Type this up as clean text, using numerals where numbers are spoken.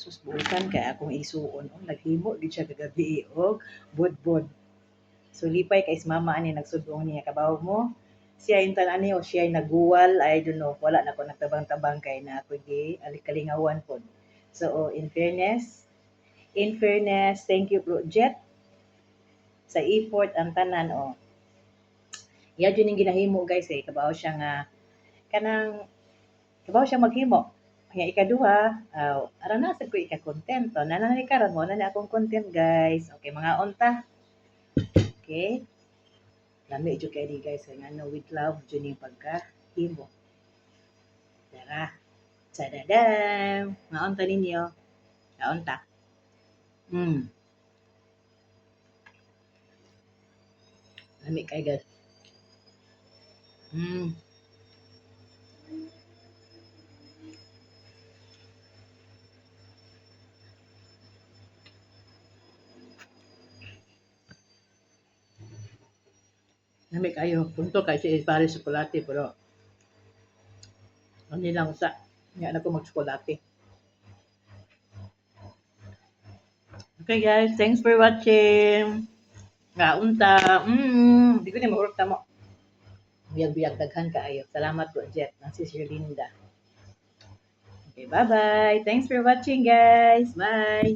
sus buutan kay akong isuon. Oh, naghimo gid siya kagabi og budbod. So lipay kay si mama ani nagsudong niya kabaw mo. Siya yung tanan o siya yung naguwal, I don't know, wala na ko nagtabang-tabang kay na ako gi alikalingawan pod. So in fairness, thank you Bro Jet sa effort ang tanan o. Ya jud ning ginahimo guys kabaw siya nga kanang kabaw siya maghimo. Nga ikaduha, aron na sad ko ika-content. So, nanay karon mo na akong content guys. Okay, mga unta. Okay. Lami jud kay di guys nga no with love jud ning pagkahimo. Tara. Sadadam. Mga unta ninyo. Mga unta. Lami kay guys. Lami kayo. Punto kay si pare chocolate pero ano lang sa nga na ko mag-chocolate. Okay guys, thanks for watching. Nga unta. Di ko ni mahurot tamo. Biyag-biyag daghan kaayo. Salamat po Jet. Ang si Sir Linda. Okay, bye-bye. Thanks for watching guys. Bye.